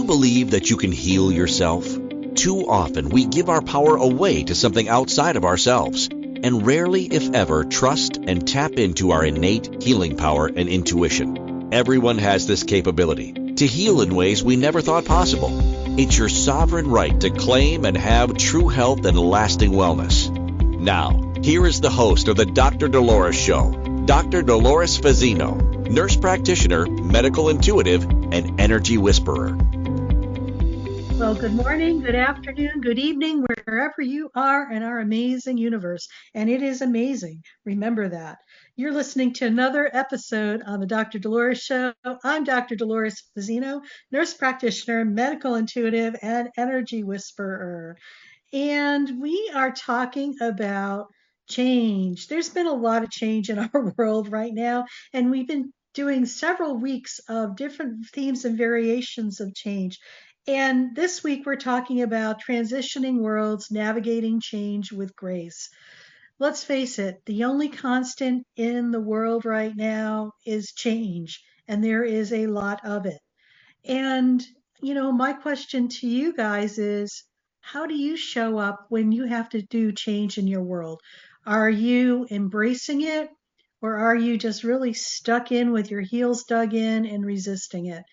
believe that you can heal yourself? Too often we give our power away to something outside of ourselves, and rarely, if ever, trust and tap into our innate healing power and intuition. Everyone has this capability to heal in ways we never thought possible. It's your sovereign right to claim and have true health and lasting wellness. Now, here is the host of the Dr. Dolores Show, Dr. Dolores Fazzino, nurse practitioner, medical intuitive, and energy whisperer. Well, good morning, good afternoon, good evening, wherever you are in our amazing universe. And it is amazing. Remember that. You're listening to another episode on the Dr. Dolores Show. I'm Dr. Dolores Fazzino, nurse practitioner, medical intuitive, and energy whisperer. And we are talking about change. There's been a lot of change in our world right now, and we've been doing several weeks of different themes and variations of change. And this week we're talking about transitioning worlds, navigating change with grace. Let's face it, the only constant in the world right now is change, and there is a lot of it. And, my question to you guys is, how do you show up when you have to do change in your world? Are you embracing it, or are you just really stuck in with your heels dug in and resisting it?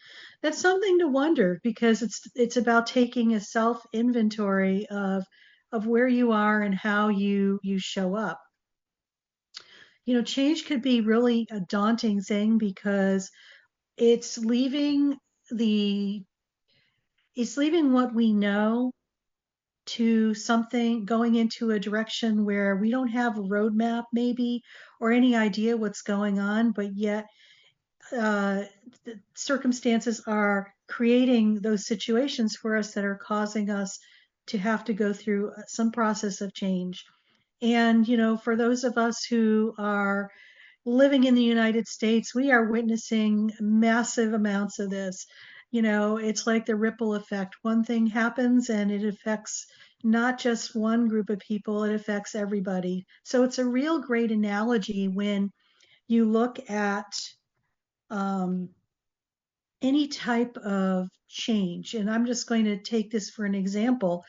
That's something to wonder, because it's about taking a self inventory of where you are and how you show up. Change could be really a daunting thing, because it's leaving the it's leaving what we know to something, going into a direction where we don't have a roadmap maybe, or any idea what's going on, but yet the circumstances are creating those situations for us that are causing us to have to go through some process of change. And, for those of us who are living in the United States, we are witnessing massive amounts of this. It's like the ripple effect. One thing happens and it affects not just one group of people, it affects everybody. So it's a real great analogy when you look at um, any type of change. And I'm just going to take this for an example,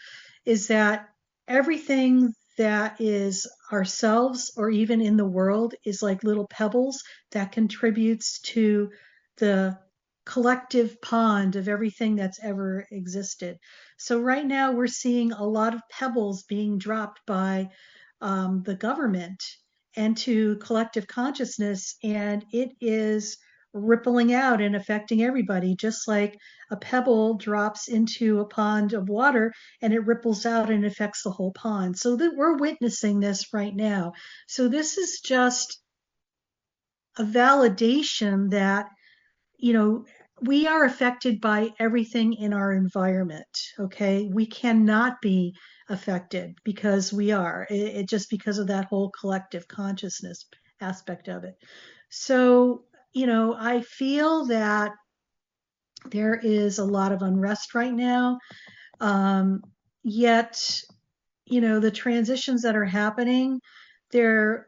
is that everything that is ourselves or even in the world is like little pebbles that contributes to the collective pond of everything that's ever existed. So right now we're seeing a lot of pebbles being dropped by the government and to collective consciousness, and it is rippling out and affecting everybody, just like a pebble drops into a pond of water and it ripples out and affects the whole pond. So that we're witnessing this right now. So this is just a validation that, we are affected by everything in our environment. Okay. We cannot be affected because we are it just because of that whole collective consciousness aspect of it. So, I feel that there is a lot of unrest right now. Yet, the transitions that are happening, they're,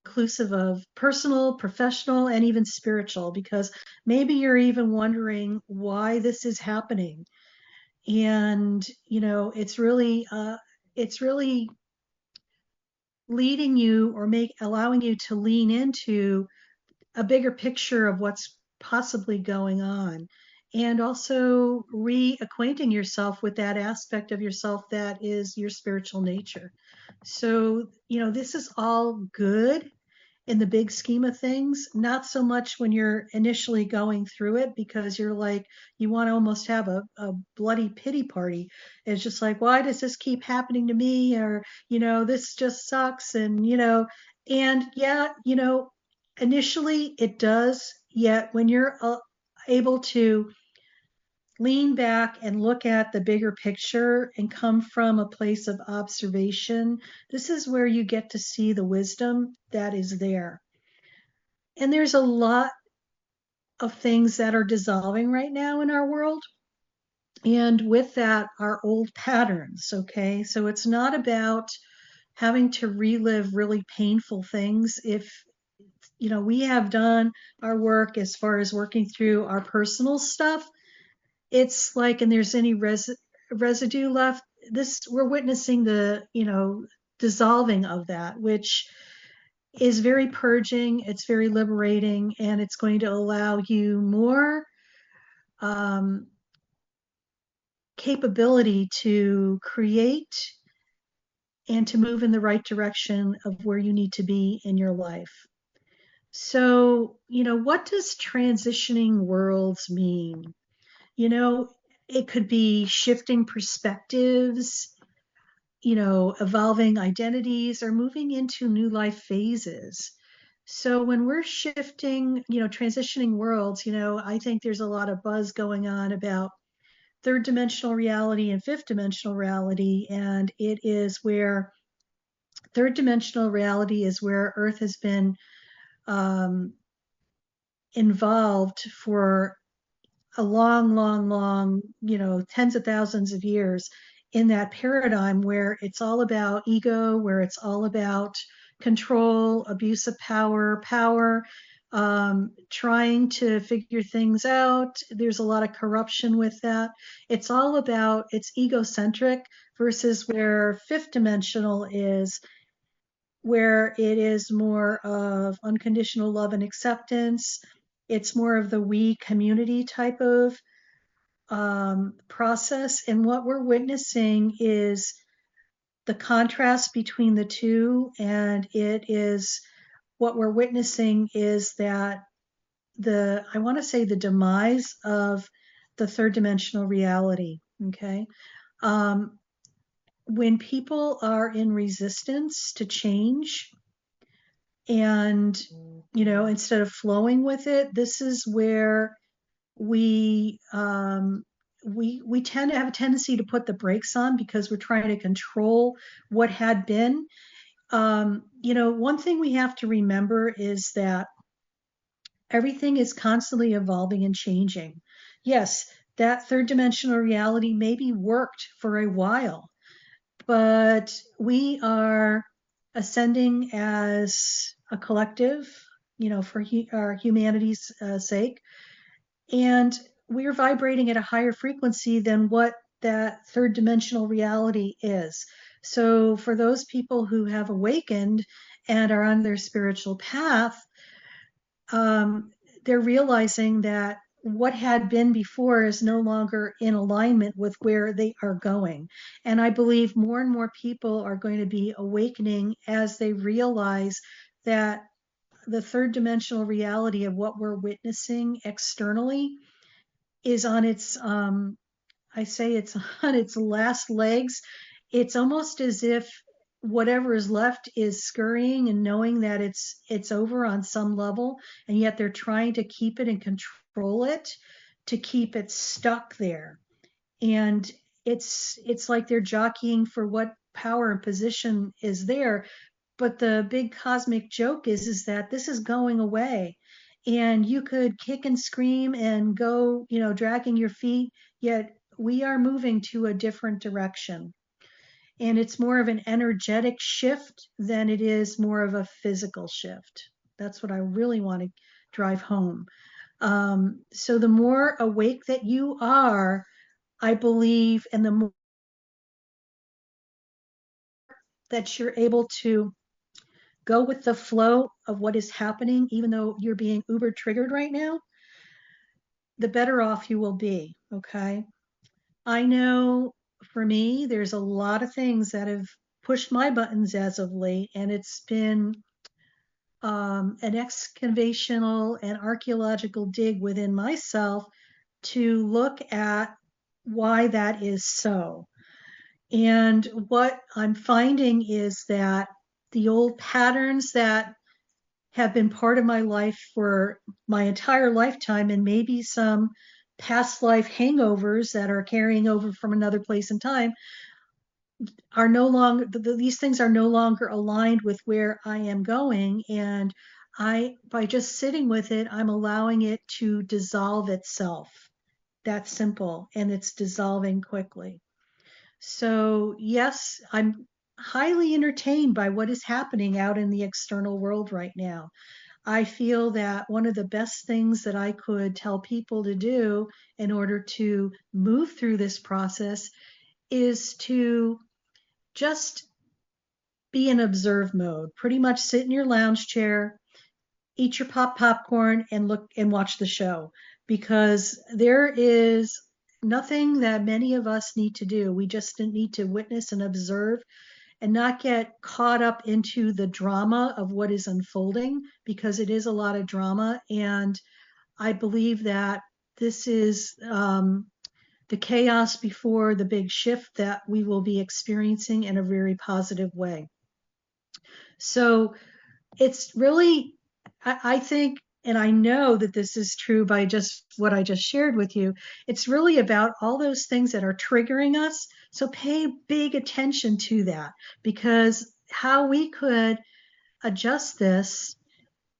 inclusive of personal, professional, and even spiritual, because maybe you're even wondering why this is happening. And, it's really leading you, or allowing you to lean into a bigger picture of what's possibly going on, and also reacquainting yourself with that aspect of yourself that is your spiritual nature. So, this is all good in the big scheme of things, not so much when you're initially going through it, because you're like, you want to almost have a bloody pity party. It's just like, why does this keep happening to me? Or, this just sucks. And, and yeah, initially it does. Yet when you're able to lean back and look at the bigger picture and come from a place of observation, this is where you get to see the wisdom that is there. And there's a lot of things that are dissolving right now in our world. And with that are old patterns. Okay. So it's not about having to relive really painful things. If we have done our work as far as working through our personal stuff, it's like, and there's any residue left, we're witnessing the, dissolving of that, which is very purging, it's very liberating, and it's going to allow you more um, capability to create and to move in the right direction of where you need to be in your life. So, what does transitioning worlds mean? You know, it could be shifting perspectives, evolving identities, or moving into new life phases. So when we're shifting, transitioning worlds, I think there's a lot of buzz going on about third dimensional reality and fifth dimensional reality. And it is where third dimensional reality is where Earth has been um, involved for a long, long, long, tens of thousands of years in that paradigm where it's all about ego, where it's all about control, abuse of power, trying to figure things out. There's a lot of corruption with that. It's egocentric versus where fifth dimensional is, where it is more of unconditional love and acceptance. It's more of the we community type of process. And what we're witnessing is the contrast between the two. And what we're witnessing is that I want to say the demise of the third dimensional reality. Okay. Um, when people are in resistance to change and, instead of flowing with it, this is where we um, we tend to have a tendency to put the brakes on because we're trying to control what had been. One thing we have to remember is that everything is constantly evolving and changing. Yes, that third dimensional reality maybe worked for a while, but we are ascending as a collective, for our humanity's sake. And we're vibrating at a higher frequency than what that third dimensional reality is. So for those people who have awakened and are on their spiritual path, they're realizing that what had been before is no longer in alignment with where they are going. And I believe more and more people are going to be awakening as they realize that the third dimensional reality of what we're witnessing externally is on its I say it's on its last legs. It's almost as if whatever is left is scurrying and knowing that it's over on some level, and yet they're trying to keep it and control it to keep it stuck there. And it's like they're jockeying for what power and position is there. But the big cosmic joke is that this is going away. And you could kick and scream and go, dragging your feet, yet we are moving to a different direction. And it's more of an energetic shift than it is more of a physical shift. That's what I really want to drive home. So the more awake that you are, I believe, and the more that you're able to go with the flow of what is happening, even though you're being uber triggered right now, the better off you will be. Okay. I know for me, there's a lot of things that have pushed my buttons as of late, and it's been an excavational and archaeological dig within myself to look at why that is so. And what I'm finding is that the old patterns that have been part of my life for my entire lifetime, and maybe some past life hangovers that are carrying over from another place in time, are no longer, these things are no longer aligned with where I am going. And by just sitting with it, I'm allowing it to dissolve itself. That's simple. And it's dissolving quickly. So yes, I'm highly entertained by what is happening out in the external world right now. I feel that one of the best things that I could tell people to do in order to move through this process is to just be in observe mode. Pretty much sit in your lounge chair, eat your popcorn, and look and watch the show, because there is nothing that many of us need to do. We just need to witness and observe and not get caught up into the drama of what is unfolding, because it is a lot of drama. And I believe that this is the chaos before the big shift that we will be experiencing in a very positive way. So it's really, I think, and I know that this is true by just what I just shared with you, it's really about all those things that are triggering us. So pay big attention to that, because how we could adjust this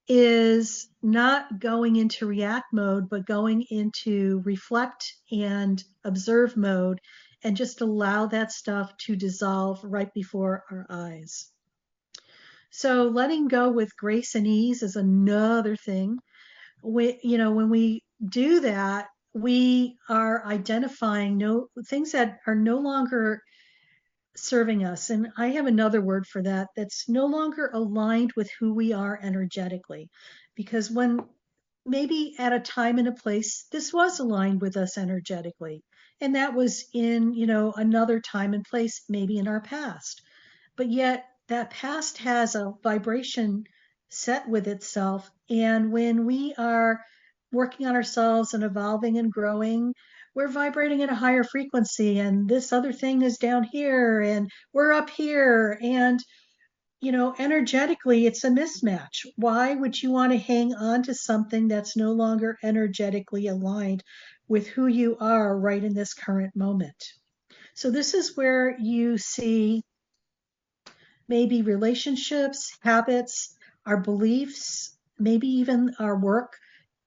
is not going into react mode, but going into reflect and observe mode, and just allow that stuff to dissolve right before our eyes. So letting go with grace and ease is another thing. When we do that, we are identifying things that are no longer serving us. And I have another word for that, that's no longer aligned with who we are energetically. Because when maybe at a time and a place, this was aligned with us energetically. And that was in, another time and place, maybe in our past. But yet that past has a vibration set with itself. And when we are working on ourselves and evolving and growing, we're vibrating at a higher frequency, and this other thing is down here and we're up here. And energetically, it's a mismatch. Why would you want to hang on to something that's no longer energetically aligned with who you are right in this current moment? So this is where you see maybe relationships, habits, our beliefs, maybe even our work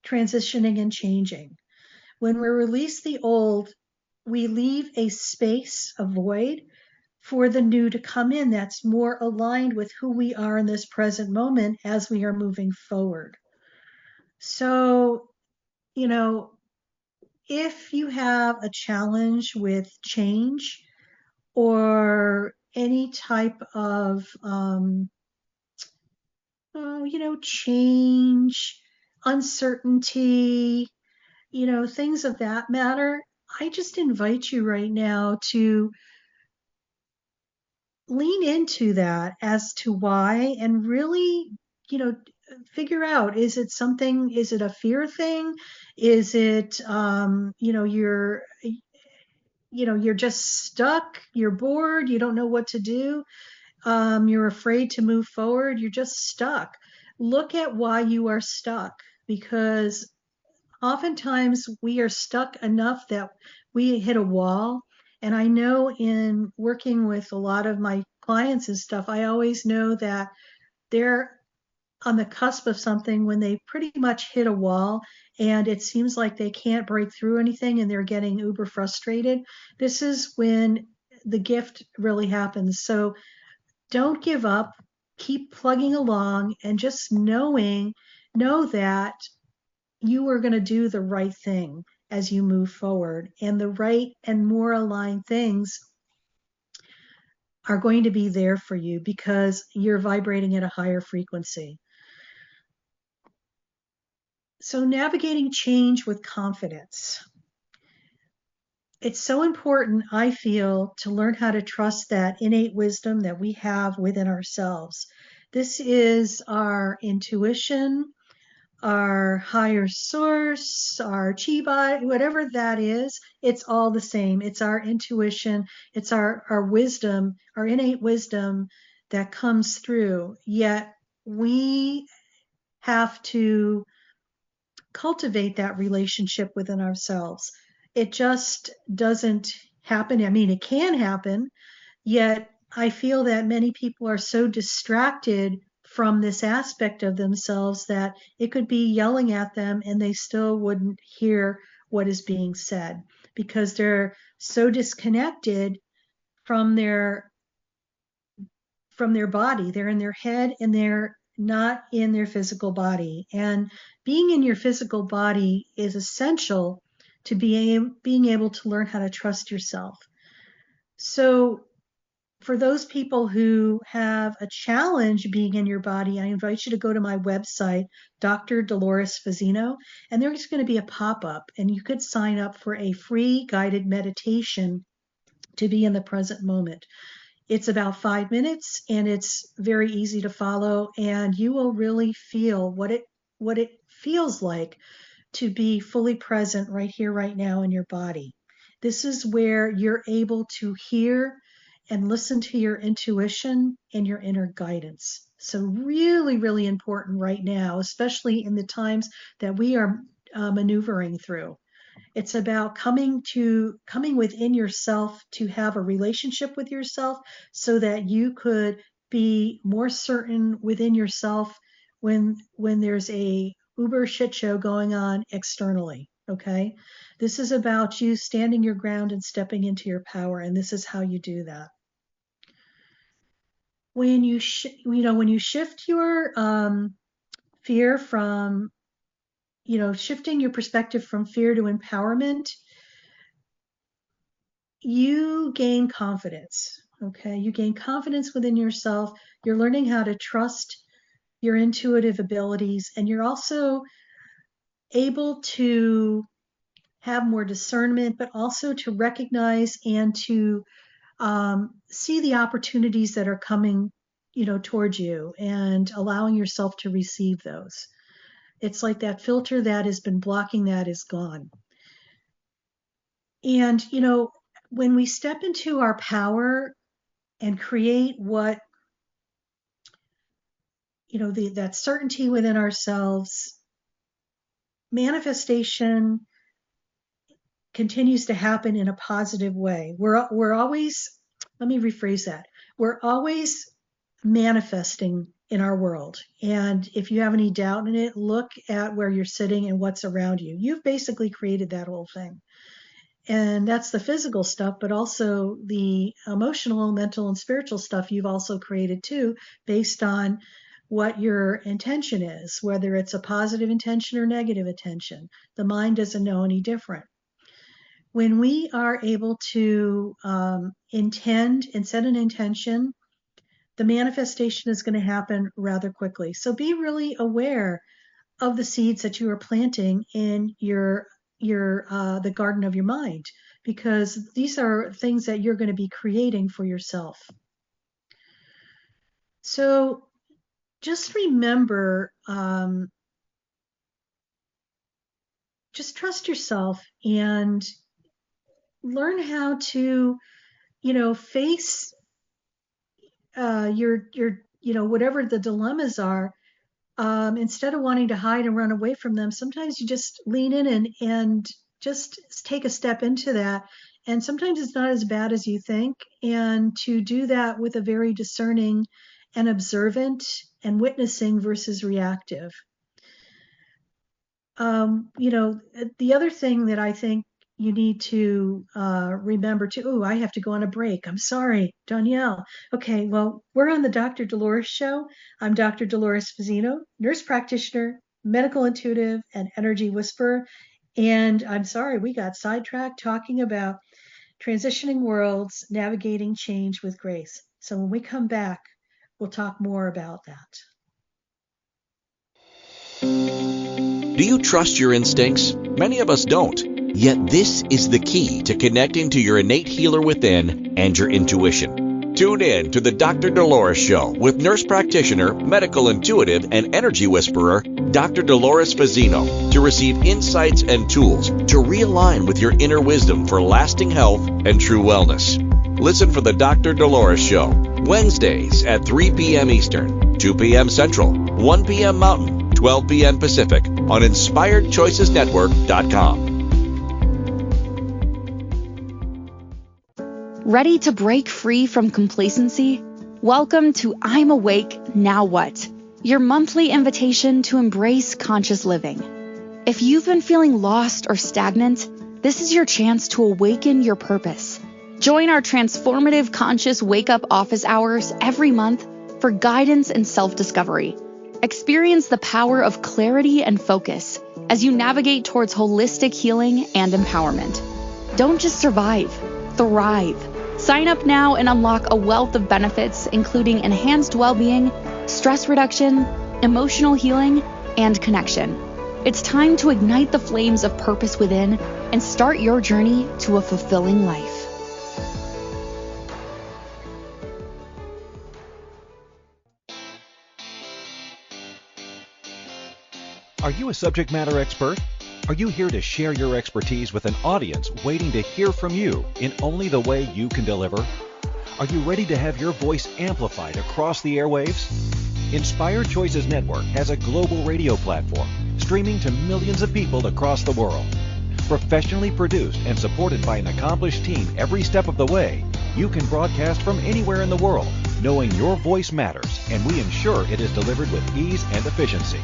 transitioning and changing. When we release the old, we leave a space, a void, for the new to come in that's more aligned with who we are in this present moment as we are moving forward. So, if you have a challenge with change or any type of change, uncertainty, things of that matter, I just invite you right now to lean into that as to why, and really, figure out, is it a fear thing? Is it, you're just stuck, you're bored, you don't know what to do, you're afraid to move forward, you're just stuck. Look at why you are stuck, because oftentimes we are stuck enough that we hit a wall. And I know in working with a lot of my clients and stuff, I always know that they're on the cusp of something when they pretty much hit a wall and it seems like they can't break through anything and they're getting uber frustrated. This is when the gift really happens. So don't give up, keep plugging along, and just know that you are going to do the right thing as you move forward. And the right and more aligned things are going to be there for you because you're vibrating at a higher frequency. So navigating change with confidence. It's so important, I feel, to learn how to trust that innate wisdom that we have within ourselves. This is our intuition, our higher source, our chi body, whatever that is, it's all the same. It's our intuition, it's our wisdom, our innate wisdom that comes through. Yet we have to cultivate that relationship within ourselves. It just doesn't happen. I mean, it can happen, yet I feel that many people are so distracted from this aspect of themselves that it could be yelling at them and they still wouldn't hear what is being said because they're so disconnected from their body. They're in their head and they're not in their physical body. And being in your physical body is essential to being able to learn how to trust yourself. So for those people who have a challenge being in your body, I invite you to go to my website, Dr. Dolores Fazzino, and there's going to be a pop-up, and you could sign up for a free guided meditation to be in the present moment. It's about 5 minutes, and it's very easy to follow, and you will really feel what it feels like to be fully present right here, right now in your body. This is where you're able to hear and listen to your intuition and your inner guidance. So really, really important right now, especially in the times that we are maneuvering through. It's about coming within yourself to have a relationship with yourself so that you could be more certain within yourself when there's a uber shit show going on externally. Okay. This is about you standing your ground and stepping into your power. And this is how you do that. When you shift your fear from, shifting your perspective from fear to empowerment, you gain confidence. Okay. You gain confidence within yourself. You're learning how to trust your intuitive abilities, and you're also able to have more discernment, but also to recognize and to see the opportunities that are coming, towards you, and allowing yourself to receive those. It's like that filter that has been blocking that is gone. And, when we step into our power and create what, that certainty within ourselves, manifestation continues to happen in a positive way. We're always, let me rephrase that. We're always manifesting in our world. And if you have any doubt in it, look at where you're sitting and what's around you. You've basically created that whole thing. And that's the physical stuff, but also the emotional, mental, and spiritual stuff you've also created too, based on what your intention is, whether it's a positive intention or negative intention. The mind doesn't know any different. When we are able to intend and set an intention, the manifestation is going to happen rather quickly. So be really aware of the seeds that you are planting in the garden of your mind, because these are things that you're going to be creating for yourself. So just remember, just trust yourself and learn how to, face your whatever the dilemmas are. Instead of wanting to hide and run away from them, sometimes you just lean in and just take a step into that. And sometimes it's not as bad as you think. And to do that with a very discerning and observant and witnessing versus reactive. The other thing that I think you need to remember too. I have to go on a break. I'm sorry, Danielle. Okay, well, we're on the Dr. Dolores Show. I'm Dr. Dolores Fazzino, nurse practitioner, medical intuitive, and energy whisperer. And I'm sorry, we got sidetracked talking about transitioning worlds, navigating change with grace. So when we come back, we'll talk more about that. Do you trust your instincts? Many of us don't. Yet this is the key to connecting to your innate healer within and your intuition. Tune in to the Dr. Dolores Show with nurse practitioner, medical intuitive, and energy whisperer, Dr. Dolores Fazzino, to receive insights and tools to realign with your inner wisdom for lasting health and true wellness. Listen for the Dr. Dolores Show, Wednesdays at 3 p.m. Eastern, 2 p.m. Central, 1 p.m. Mountain, 12 p.m. Pacific on InspiredChoicesNetwork.com. Ready to break free from complacency? Welcome to I'm Awake, Now What? Your monthly invitation to embrace conscious living. If you've been feeling lost or stagnant, this is your chance to awaken your purpose. Join our transformative conscious wake-up office hours every month for guidance and self-discovery. Experience the power of clarity and focus as you navigate towards holistic healing and empowerment. Don't just survive, thrive. Sign up now and unlock a wealth of benefits, including enhanced well-being, stress reduction, emotional healing, and connection. It's time to ignite the flames of purpose within and start your journey to a fulfilling life. Are you a subject matter expert? Are you here to share your expertise with an audience waiting to hear from you in only the way you can deliver? Are you ready to have your voice amplified across the airwaves? Inspired Choices Network has a global radio platform streaming to millions of people across the world. Professionally produced and supported by an accomplished team every step of the way, you can broadcast from anywhere in the world, knowing your voice matters, and we ensure it is delivered with ease and efficiency.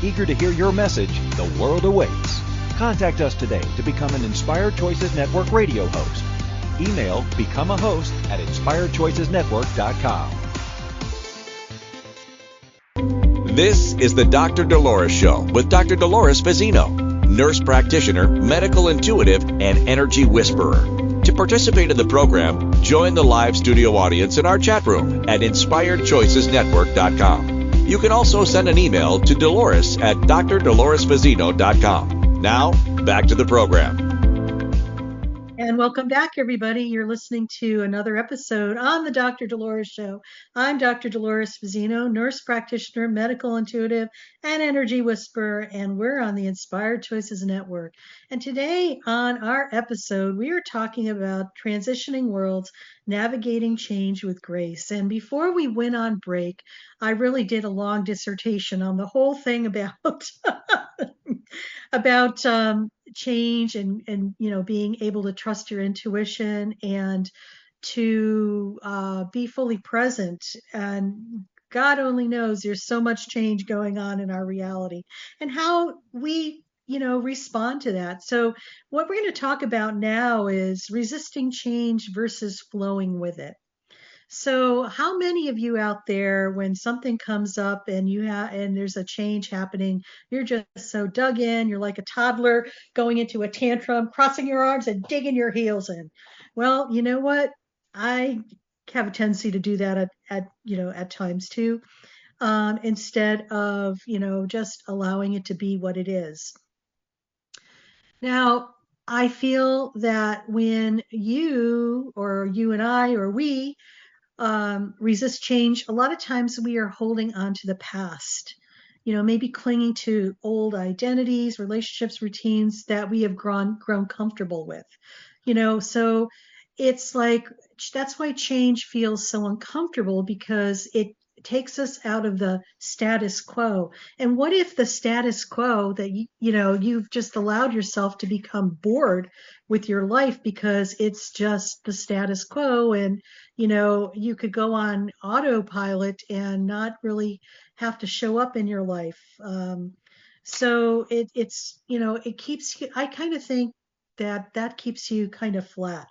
Eager to hear your message, the world awaits. Contact us today to become an Inspired Choices Network radio host. Email becomeahost@inspiredchoicesnetwork.com. This is the Dr. Dolores Show with Dr. Dolores Fazzino, nurse practitioner, medical intuitive, and energy whisperer. To participate in the program, join the live studio audience in our chat room at inspiredchoicesnetwork.com. You can also send an email to Dolores at drdoloresfazzino.com. Now, back to the program. And welcome back, everybody. You're listening to another episode on the Dr. Dolores Show. I'm Dr. Dolores Fazzino, nurse practitioner, medical intuitive, and energy whisperer, and we're on the Inspired Choices Network. And today on our episode, we are talking about transitioning worlds, navigating change with grace. And before we went on break, I really did a long dissertation on the whole thing about about change and being able to trust your intuition and to be fully present. And God only knows there's so much change going on in our reality and how we respond to that. So what we're going to talk about now is resisting change versus flowing with it. So how many of you out there, when something comes up and and there's a change happening, you're just so dug in, you're like a toddler going into a tantrum, crossing your arms and digging your heels in? Well, you know what? I have a tendency to do that at times too, instead of just allowing it to be what it is. Now, I feel that when you and I or we resist change, a lot of times we are holding on to the past, maybe clinging to old identities, relationships, routines that we have grown comfortable with, so it's like, that's why change feels so uncomfortable, because it takes us out of the status quo. And what if the status quo that you've just allowed yourself to become bored with your life because it's just the status quo, and you could go on autopilot and not really have to show up in your life. So it's it keeps you, I kind of think that keeps you kind of flat.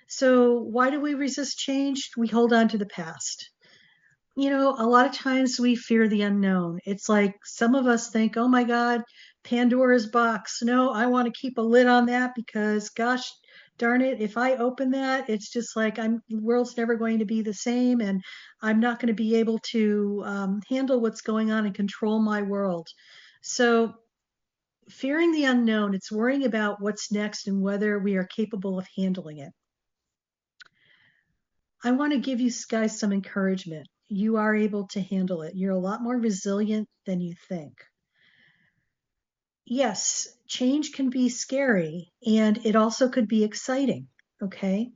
So why do we resist change? We hold on to the past. A lot of times we fear the unknown. It's like some of us think, oh my God, Pandora's box. No, I want to keep a lid on that, because gosh darn it, if I open that, it's just like the world's never going to be the same, and I'm not going to be able to handle what's going on and control my world. So fearing the unknown, it's worrying about what's next and whether we are capable of handling it. I want to give you guys some encouragement. You are able to handle it. You're a lot more resilient than you think. Yes, change can be scary, and it also could be exciting, okay?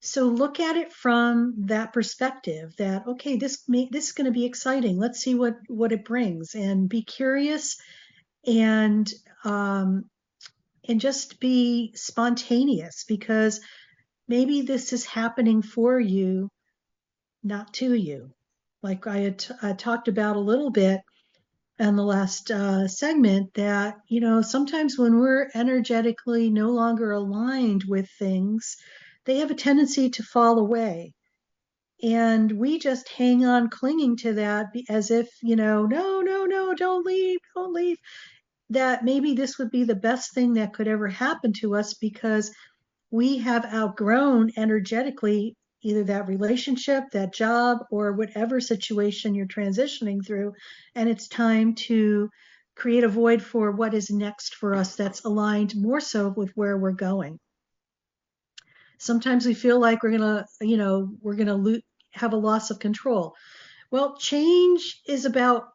So look at it from that perspective, that, okay, this is going to be exciting. Let's see what it brings, and be curious, and just be spontaneous, because maybe this is happening for you, not to you. Like I had talked about a little bit in the last segment, that, sometimes when we're energetically no longer aligned with things, they have a tendency to fall away. And we just hang on clinging to that as if, no, no, no, don't leave, don't leave. That maybe this would be the best thing that could ever happen to us because we have outgrown energetically either that relationship, that job, or whatever situation you're transitioning through. And it's time to create a void for what is next for us that's aligned more so with where we're going. Sometimes we feel like we're going to have a loss of control. Well, change is about,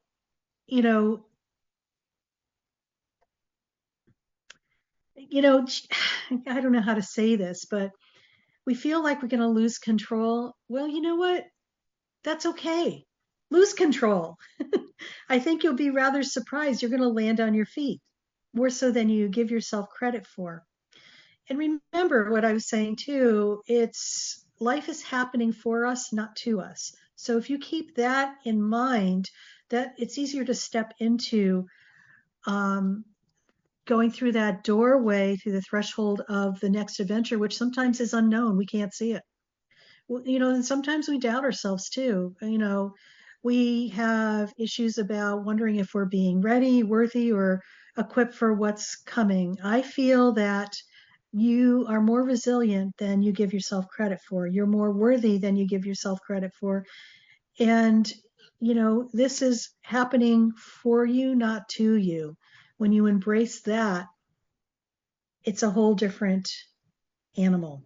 you know, I don't know how to say this, but we feel like we're going to lose control. Well, you know what? That's okay. Lose control. I think you'll be rather surprised. You're going to land on your feet more so than you give yourself credit for. And remember what I was saying too, it's life is happening for us, not to us. So if you keep that in mind, that it's easier to step into um, going through that doorway, through the threshold of the next adventure, which sometimes is unknown. We can't see it. Well, and sometimes we doubt ourselves too. We have issues about wondering if we're being ready, worthy, or equipped for what's coming. I feel that you are more resilient than you give yourself credit for. You're more worthy than you give yourself credit for. And, this is happening for you, not to you. When you embrace that, it's a whole different animal.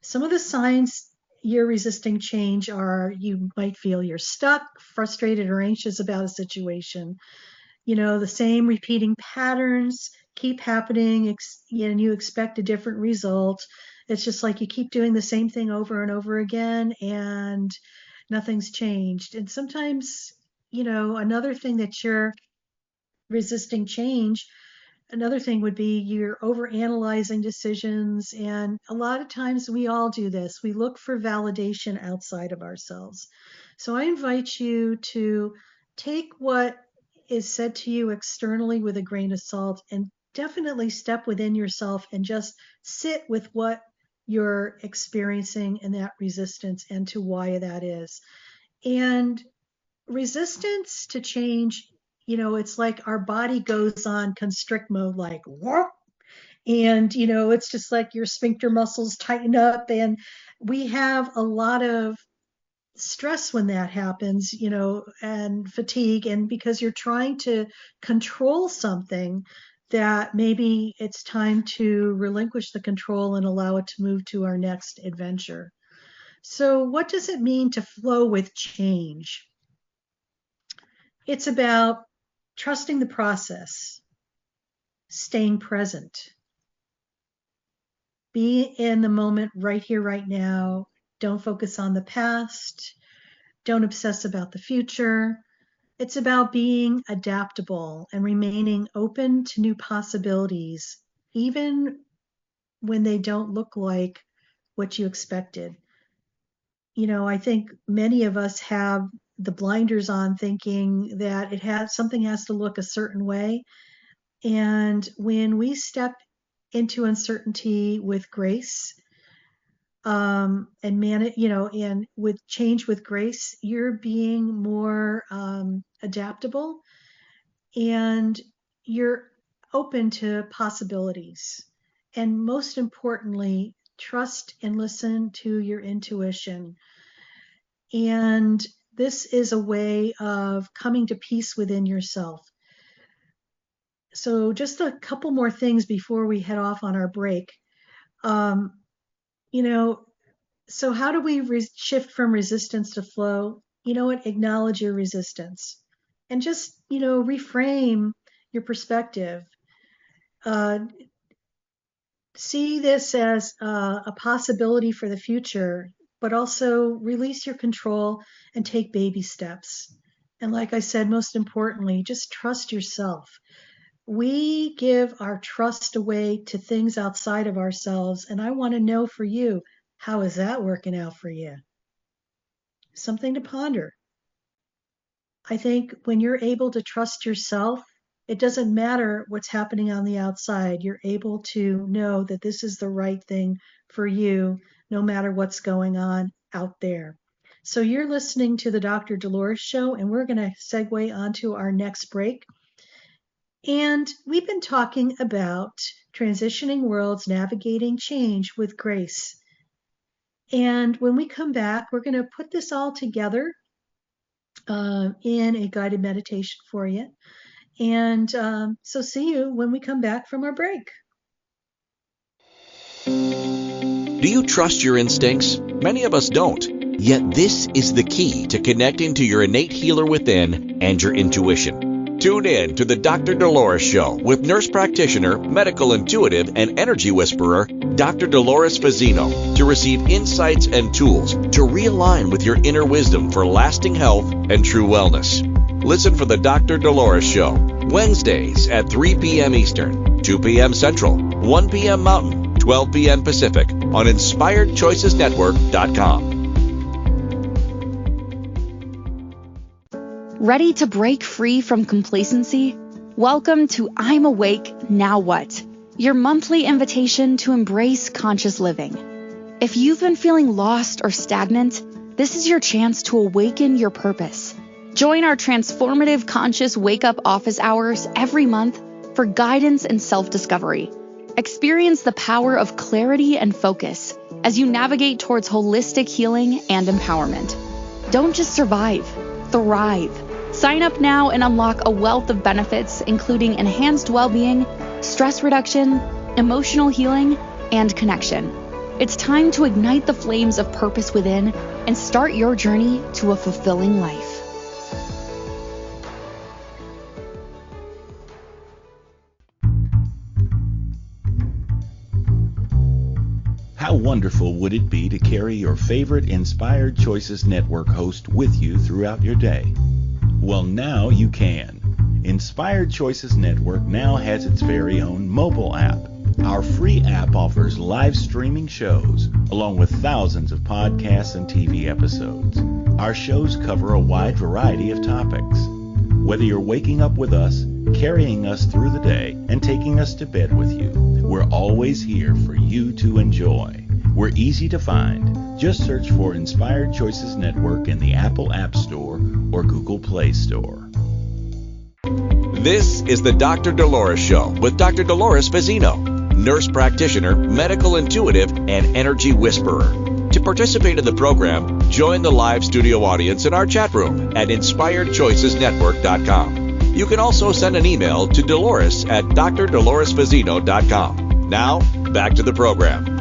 Some of the signs you're resisting change are you might feel you're stuck, frustrated, or anxious about a situation. The same repeating patterns keep happening, and you expect a different result. It's just like you keep doing the same thing over and over again, and nothing's changed. And sometimes, another thing that you're resisting change. Another thing would be you're overanalyzing decisions. And a lot of times we all do this. We look for validation outside of ourselves. So I invite you to take what is said to you externally with a grain of salt and definitely step within yourself and just sit with what you're experiencing in that resistance and to why that is. And resistance to change, it's like our body goes on constrict mode, like, whoop, and, it's just like your sphincter muscles tighten up. And we have a lot of stress when that happens, and fatigue. And because you're trying to control something that maybe it's time to relinquish the control and allow it to move to our next adventure. So, what does it mean to flow with change? It's about trusting the process, staying present, be in the moment right here, right now. Don't focus on the past. Don't obsess about the future. It's about being adaptable and remaining open to new possibilities, even when they don't look like what you expected. I think many of us have the blinders on thinking that something has to look a certain way. And when we step into uncertainty with grace, and with change with grace, you're being more adaptable and you're open to possibilities. And most importantly, trust and listen to your intuition. And this is a way of coming to peace within yourself. So just a couple more things before we head off on our break. Um, you know, so how do we shift from resistance to flow? You know what? Acknowledge your resistance and just, reframe your perspective. Uh, See this as a possibility for the future, but also release your control and take baby steps. And like I said, most importantly, just trust yourself. We give our trust away to things outside of ourselves. And I want to know for you, how is that working out for you? Something to ponder. I think when you're able to trust yourself, it doesn't matter what's happening on the outside. You're able to know that this is the right thing for you, no matter what's going on. out there. So you're listening to the Dr. Dolores Show, and we're going to segue onto our next break. And we've been talking about transitioning worlds, navigating change with grace. And when we come back, we're going to put this all together in a guided meditation for you. And so see you when we come back from our break. Do you trust your instincts? Many of us don't. Yet this is the key to connecting to your innate healer within and your intuition. Tune in to the Dr. Dolores Show with nurse practitioner, medical intuitive, and energy whisperer, Dr. Dolores Fazzino, to receive insights and tools to realign with your inner wisdom for lasting health and true wellness. Listen for the Dr. Dolores Show, Wednesdays at 3 p.m. Eastern, 2 p.m. Central, 1 p.m. Mountain, 12 p.m. Pacific on InspiredChoicesNetwork.com. Ready to break free from complacency? Welcome to I'm Awake, Now What? Your monthly invitation to embrace conscious living. If you've been feeling lost or stagnant, this is your chance to awaken your purpose. Join our transformative conscious wake-up office hours every month for guidance and self-discovery. Experience the power of clarity and focus as you navigate towards holistic healing and empowerment. Don't just survive, thrive. Sign up now and unlock a wealth of benefits, including enhanced well-being, stress reduction, emotional healing, and connection. It's time to ignite the flames of purpose within and start your journey to a fulfilling life. How wonderful would it be to carry your favorite Inspired Choices Network host with you throughout your day? Well, now you can. Inspired Choices Network now has its very own mobile app. Our free app offers live streaming shows, along with thousands of podcasts and TV episodes. Our shows cover a wide variety of topics. Whether you're waking up with us, carrying us through the day, and taking us to bed with you, we're always here for you to enjoy. We're easy to find. Just search for Inspired Choices Network in the Apple App Store or Google Play Store. This is the Dr. Dolores Show with Dr. Dolores Fazzino, nurse practitioner, medical intuitive, and energy whisperer. To participate in the program, join the live studio audience in our chat room at InspiredChoicesNetwork.com. You can also send an email to Dolores at drdoloresfazzino.com. Now, back to the program.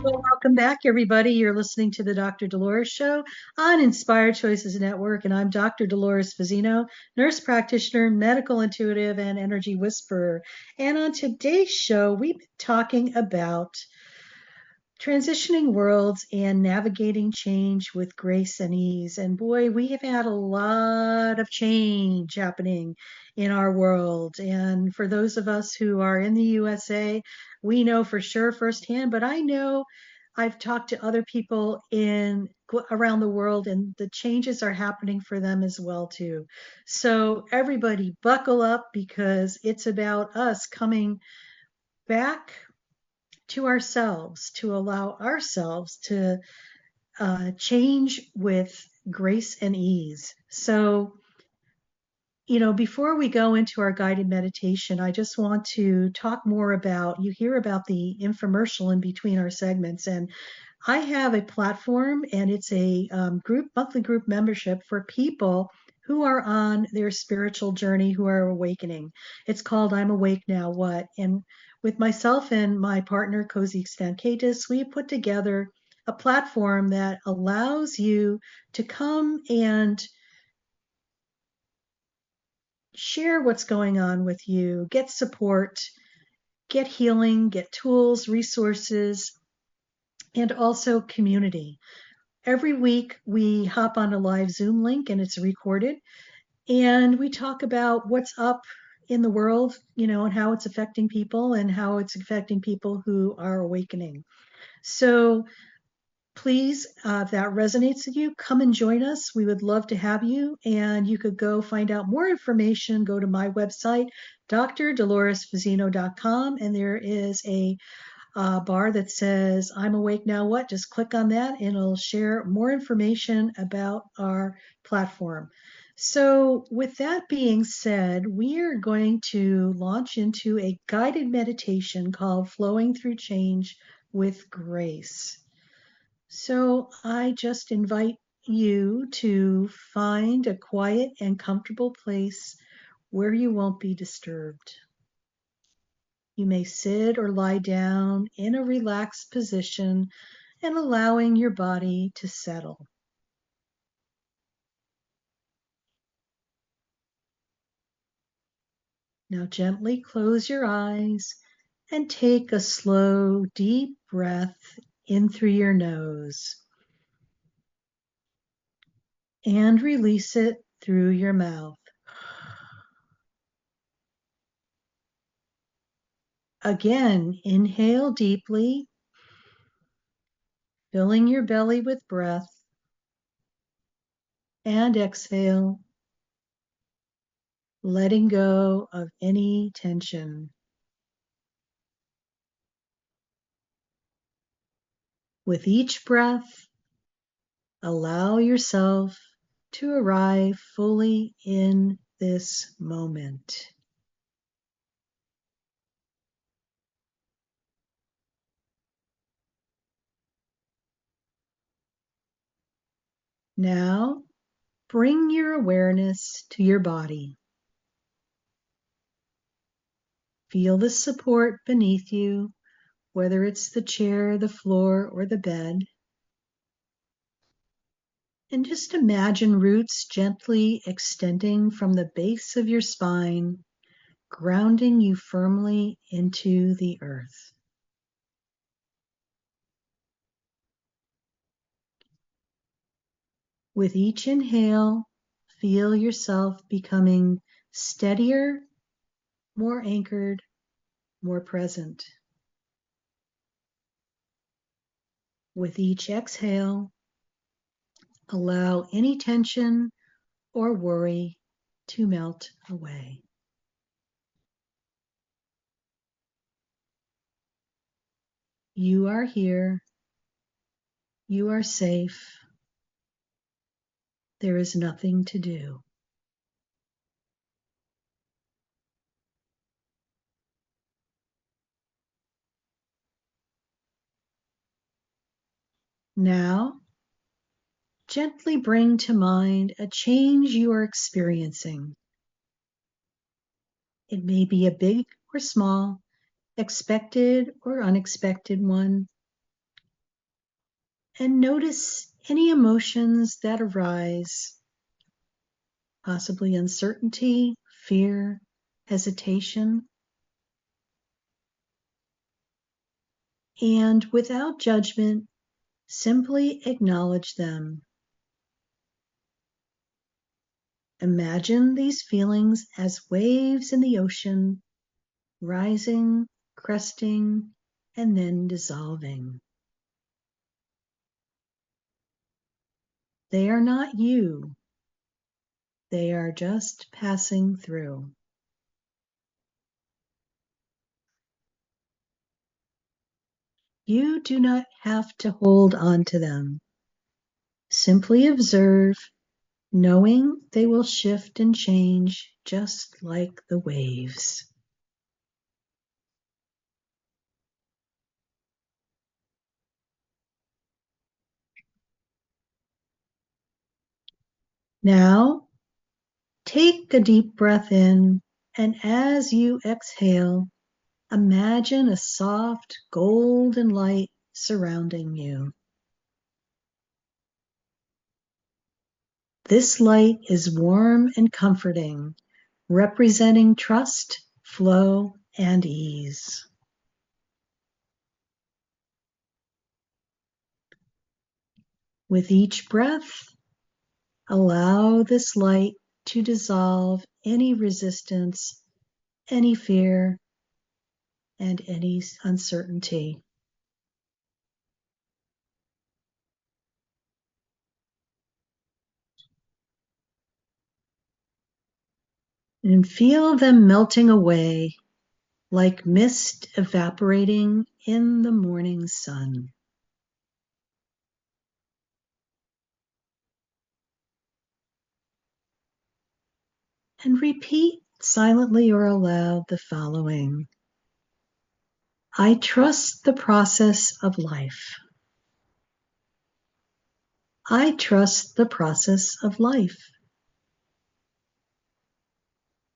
Well, welcome back, everybody. You're listening to the Dr. Dolores Show on Inspired Choices Network, and I'm Dr. Dolores Fazzino, nurse practitioner, medical intuitive, and energy whisperer. And on today's show, we've been talking about transitioning worlds and navigating change with grace and ease. And boy, we have had a lot of change happening in our world. And for those of us who are in the USA, we know for sure firsthand, but I know I've talked to other people around the world, and the changes are happening for them as well too. So everybody buckle up, because it's about us coming back to ourselves, to allow ourselves to change with grace and ease. So, before we go into our guided meditation, I just want to talk more about, you hear about the infomercial in between our segments, and I have a platform, and it's a monthly group membership for people who are on their spiritual journey, who are awakening. It's called I'm Awake Now What? And with myself and my partner, Cozy Stankitis, we put together a platform that allows you to come and share what's going on with you, get support, get healing, get tools, resources, and also community. Every week we hop on a live Zoom link, and it's recorded, and we talk about what's up in the world, and how it's affecting people and how it's affecting people who are awakening. So please, if that resonates with you, come and join us. We would love to have you. And you could go find out more information. Go to my website, drdoloresfazzino.com, and there is a bar that says I'm awake now what. Just click on that and it'll share more information about our platform. So with that being said, we are going to launch into a guided meditation called Flowing Through Change with Grace. So I just invite you to find a quiet and comfortable place where you won't be disturbed. You may sit or lie down in a relaxed position and allowing your body to settle. Now gently close your eyes and take a slow, deep breath in through your nose and release it through your mouth. Again, inhale deeply, filling your belly with breath, and exhale, letting go of any tension. With each breath, allow yourself to arrive fully in this moment. Now, bring your awareness to your body. Feel the support beneath you, whether it's the chair, the floor, or the bed. And just imagine roots gently extending from the base of your spine, grounding you firmly into the earth. With each inhale, feel yourself becoming steadier, more anchored, more present. With each exhale, allow any tension or worry to melt away. You are here. You are safe. There is nothing to do. Now, gently bring to mind a change you are experiencing. It may be a big or small, expected or unexpected one. And notice any emotions that arise, possibly uncertainty, fear, hesitation. And without judgment, simply acknowledge them. Imagine these feelings as waves in the ocean, rising, cresting, and then dissolving. They are not you. They are just passing through. You do not have to hold on to them. Simply observe, knowing they will shift and change just like the waves. Now, take a deep breath in, and as you exhale, imagine a soft golden light surrounding you. This light is warm and comforting, representing trust, flow, and ease. With each breath, allow this light to dissolve any resistance, any fear, and any uncertainty. And feel them melting away like mist evaporating in the morning sun. And repeat silently or aloud the following. I trust the process of life. I trust the process of life.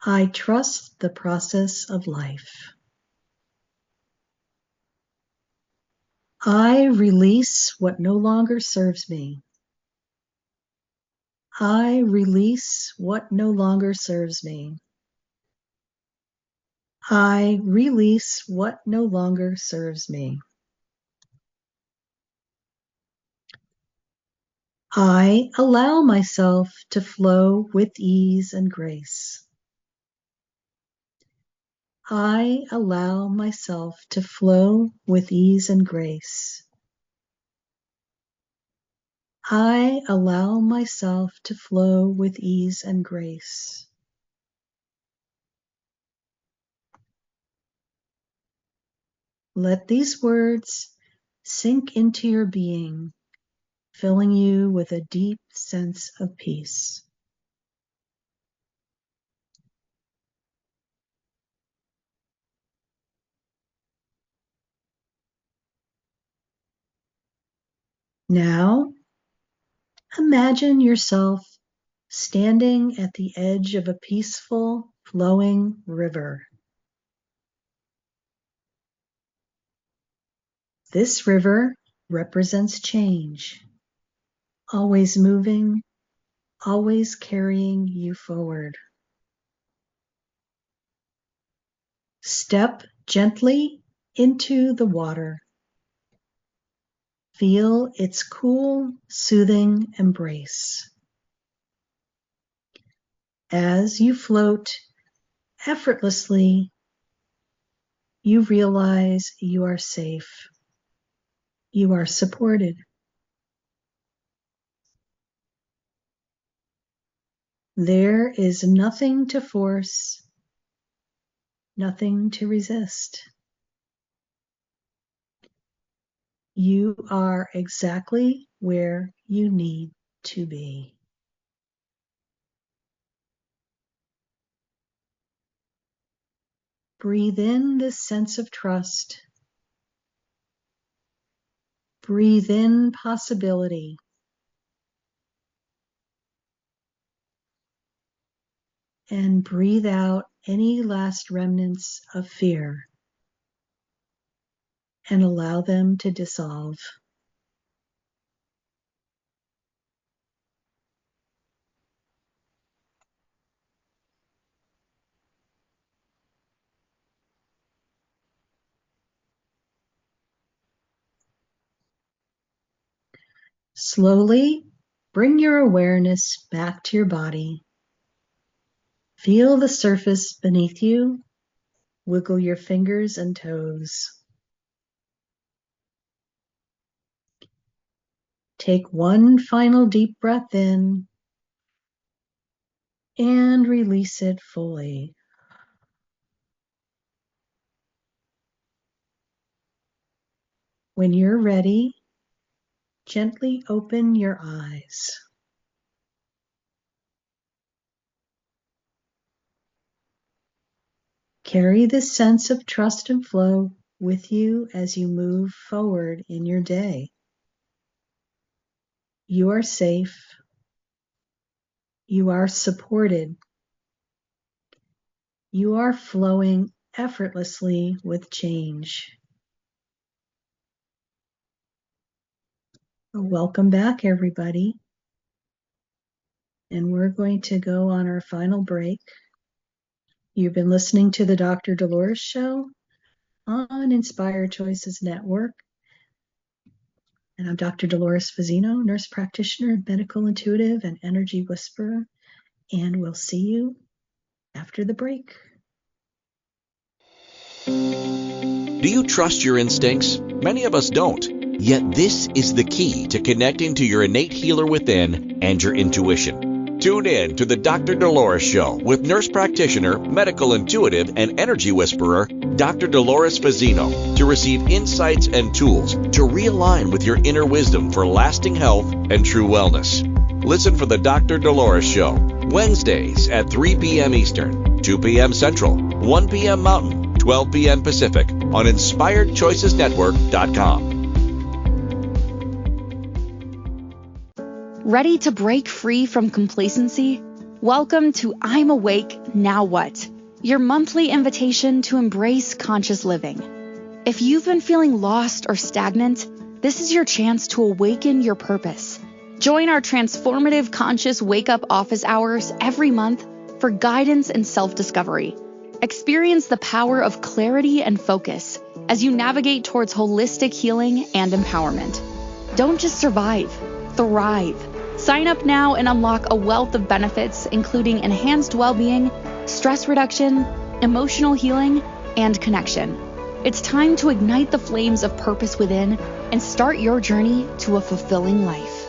I trust the process of life. I release what no longer serves me. I release what no longer serves me. I release what no longer serves me. I allow myself to flow with ease and grace. I allow myself to flow with ease and grace. I allow myself to flow with ease and grace. Let these words sink into your being, filling you with a deep sense of peace. Now, imagine yourself standing at the edge of a peaceful, flowing river. This river represents change, always moving, always carrying you forward. Step gently into the water. Feel its cool, soothing embrace. As you float effortlessly, you realize you are safe. You are supported. There is nothing to force, nothing to resist. You are exactly where you need to be. Breathe in this sense of trust. Breathe in possibility. And breathe out any last remnants of fear and allow them to dissolve. Slowly bring your awareness back to your body. Feel the surface beneath you. Wiggle your fingers and toes. Take one final deep breath in and release it fully. When you're ready, gently open your eyes. Carry this sense of trust and flow with you as you move forward in your day. You are safe. You are supported. You are flowing effortlessly with change. Welcome back, everybody. And we're going to go on our final break. You've been listening to the Dr. Dolores Show on Inspired Choices Network. And I'm Dr. Dolores Fazzino, nurse practitioner, medical intuitive, and energy whisperer. And we'll see you after the break. Do you trust your instincts? Many of us don't. Yet this is the key to connecting to your innate healer within and your intuition. Tune in to the Dr. Dolores Show with nurse practitioner, medical intuitive, and energy whisperer, Dr. Dolores Fazzino, to receive insights and tools to realign with your inner wisdom for lasting health and true wellness. Listen for the Dr. Dolores Show, Wednesdays at 3 p.m. Eastern, 2 p.m. Central, 1 p.m. Mountain, 12 p.m. Pacific on InspiredChoicesNetwork.com. Ready to break free from complacency? Welcome to I'm Awake, Now What? Your monthly invitation to embrace conscious living. If you've been feeling lost or stagnant, this is your chance to awaken your purpose. Join our transformative conscious wake-up office hours every month for guidance and self-discovery. Experience the power of clarity and focus as you navigate towards holistic healing and empowerment. Don't just survive, thrive. Sign up now and unlock a wealth of benefits, including enhanced well-being, stress reduction, emotional healing, and connection. It's time to ignite the flames of purpose within and start your journey to a fulfilling life.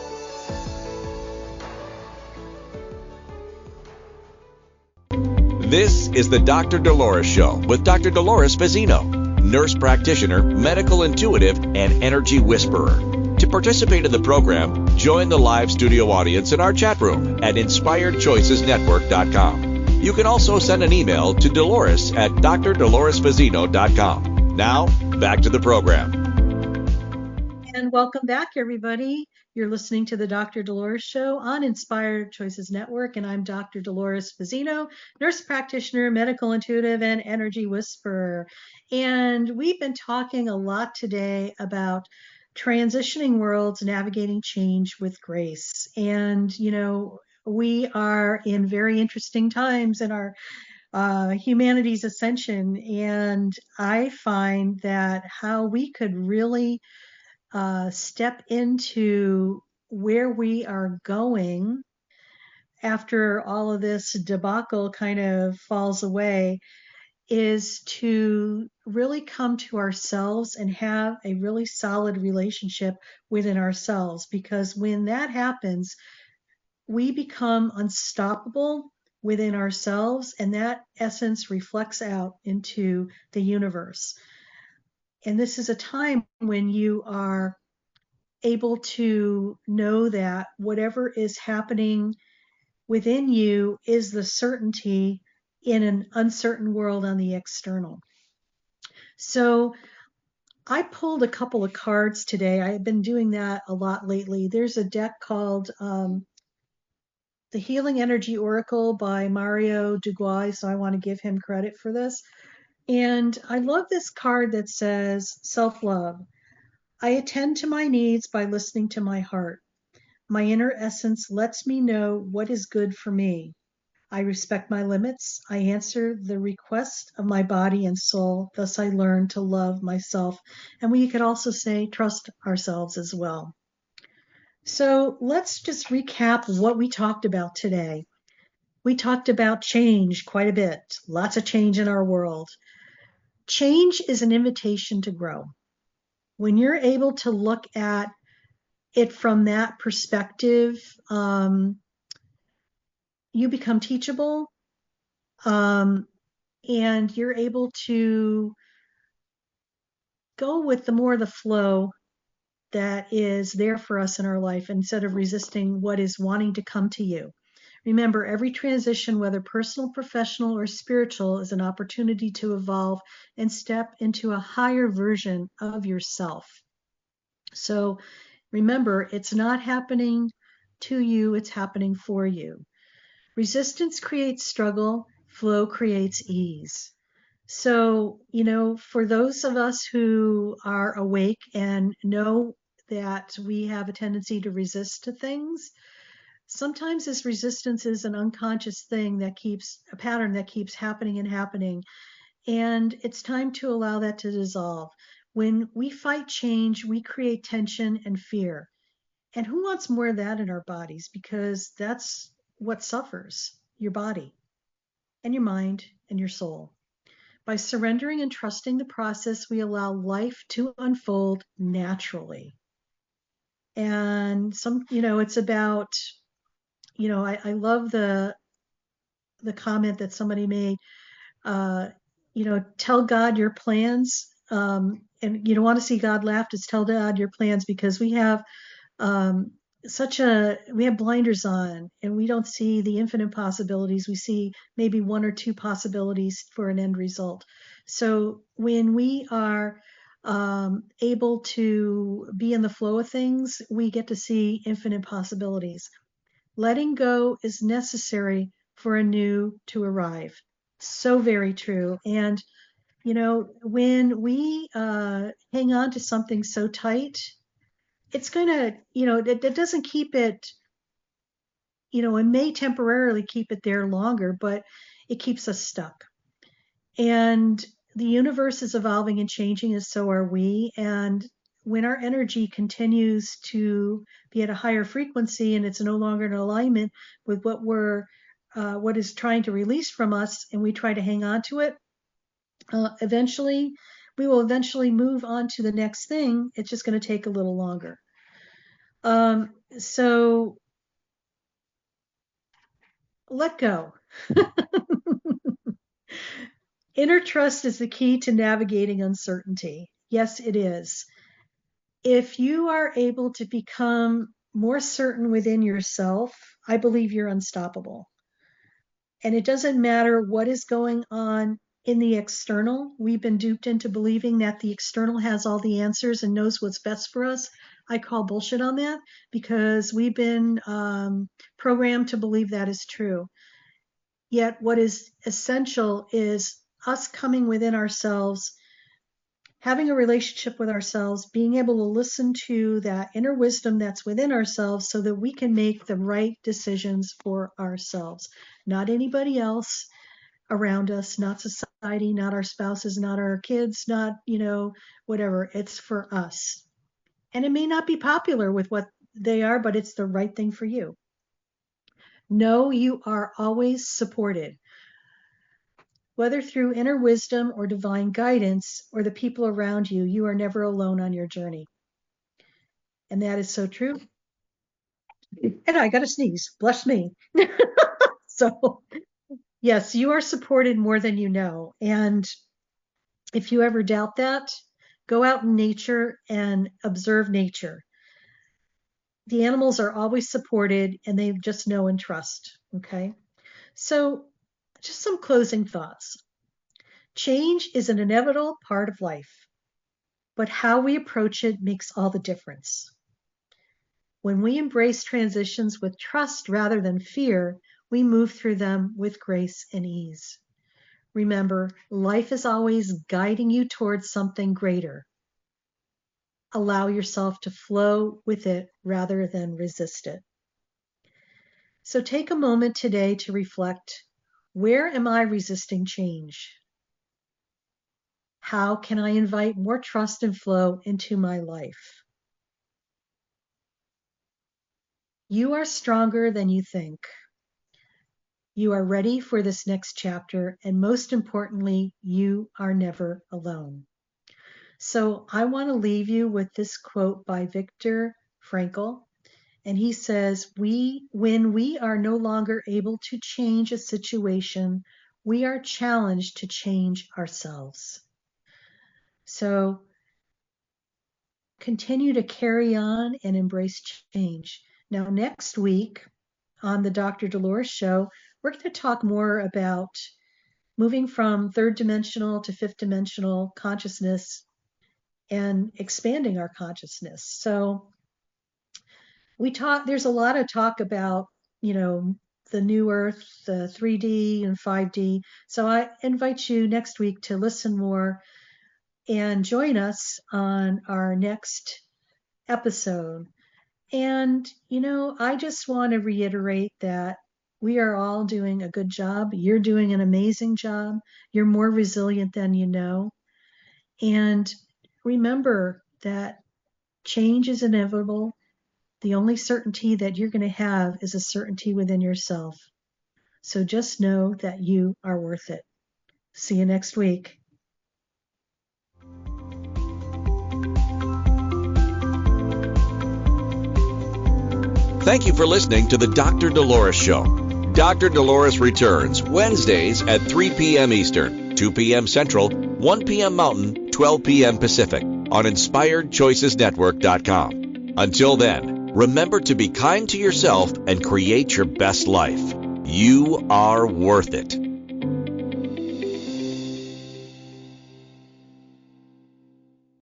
This is the Dr. Dolores Show with Dr. Dolores Fazzino, nurse practitioner, medical intuitive, and energy whisperer. To participate in the program, join the live studio audience in our chat room at InspiredChoicesNetwork.com. You can also send an email to Dolores at drdoloresfazzino.com. Now, back to the program. And welcome back, everybody. You're listening to the Dr. Dolores Show on Inspired Choices Network, and I'm Dr. Dolores Fazzino, nurse practitioner, medical intuitive, and energy whisperer. And we've been talking a lot today about transitioning worlds, navigating change with grace. And, you know, we are in very interesting times in our humanity's ascension. And I find that how we could really step into where we are going after all of this debacle kind of falls away is to really come to ourselves and have a really solid relationship within ourselves. Because when that happens, we become unstoppable within ourselves, and that essence reflects out into the universe. And this is a time when you are able to know that whatever is happening within you is the certainty in an uncertain world on the external. So I pulled a couple of cards today. I've been doing that a lot lately. There's a deck called The Healing Energy Oracle by Mario Duguay, so I want to give him credit for this. And I love this card that says self-love. I attend to my needs by listening to my heart. My inner essence lets me know what is good for me. I respect my limits. I answer the request of my body and soul. Thus, I learn to love myself. And we could also say trust ourselves as well. So let's just recap what we talked about today. We talked about change quite a bit, lots of change in our world. Change is an invitation to grow. When you're able to look at it from that perspective, you become teachable, and you're able to go with the more the flow that is there for us in our life instead of resisting what is wanting to come to you. Remember, every transition, whether personal, professional, or spiritual, is an opportunity to evolve and step into a higher version of yourself. So remember, it's not happening to you, it's happening for you. Resistance creates struggle, flow creates ease. So, you know, for those of us who are awake and know that we have a tendency to resist to things, sometimes this resistance is an unconscious thing that keeps a pattern that keeps happening and happening. And it's time to allow that to dissolve. When we fight change, we create tension and fear. And who wants more of that in our bodies? Because that's what suffers, your body and your mind and your soul. By surrendering and trusting the process, we allow life to unfold naturally. And it's about, I love the comment that somebody made, tell God your plans. And you don't want to see God laugh, just tell God your plans, because we have um, we have blinders on and we don't see the infinite possibilities. We see maybe one or two possibilities for an end result. So when we are able to be in the flow of things, we get to see infinite possibilities. Letting go is necessary for a new to arrive. So very true. And when we hang on to something so tight, it's going to, it doesn't keep it, it may temporarily keep it there longer, but it keeps us stuck. And the universe is evolving and changing, and so are we. And when our energy continues to be at a higher frequency and it's no longer in alignment with what is trying to release from us, and we try to hang on to it, we will eventually move on to the next thing. It's just going to take a little longer. So let go. Inner trust is the key to navigating uncertainty. Yes, it is. If you are able to become more certain within yourself, I believe you're unstoppable. And it doesn't matter what is going on in the external. We've been duped into believing that the external has all the answers and knows what's best for us. I call bullshit on that, because we've been programmed to believe that is true. Yet what is essential is us coming within ourselves, having a relationship with ourselves, being able to listen to that inner wisdom that's within ourselves so that we can make the right decisions for ourselves, not anybody else around us, not society, not our spouses, not our kids, not, whatever. It's for us. And it may not be popular with what they are, but it's the right thing for you. Know you are always supported. Whether through inner wisdom or divine guidance or the people around you, you are never alone on your journey. And that is so true. And I got to sneeze. Bless me. So, yes, you are supported more than you know. And if you ever doubt that, go out in nature and observe nature. The animals are always supported and they just know and trust. Okay. So, just some closing thoughts. Change is an inevitable part of life, but how we approach it makes all the difference. When we embrace transitions with trust rather than fear, we move through them with grace and ease. Remember, life is always guiding you towards something greater. Allow yourself to flow with it rather than resist it. So take a moment today to reflect, where am I resisting change? How can I invite more trust and flow into my life? You are stronger than you think. You are ready for this next chapter, and most importantly, you are never alone. So I want to leave you with this quote by Viktor Frankl, and he says, when we are no longer able to change a situation, we are challenged to change ourselves. So continue to carry on and embrace change. Now, next week on the Dr. Dolores Show, we're going to talk more about moving from third dimensional to fifth dimensional consciousness and expanding our consciousness. So there's a lot of talk about, the new earth, the 3D and 5D. So I invite you next week to listen more and join us on our next episode. And, I just want to reiterate that we are all doing a good job. You're doing an amazing job. You're more resilient than you know. And remember that change is inevitable. The only certainty that you're going to have is a certainty within yourself. So just know that you are worth it. See you next week. Thank you for listening to the Dr. Dolores Show. Dr. Dolores returns Wednesdays at 3 p.m. Eastern, 2 p.m. Central, 1 p.m. Mountain, 12 p.m. Pacific on InspiredChoicesNetwork.com. Until then, remember to be kind to yourself and create your best life. You are worth it.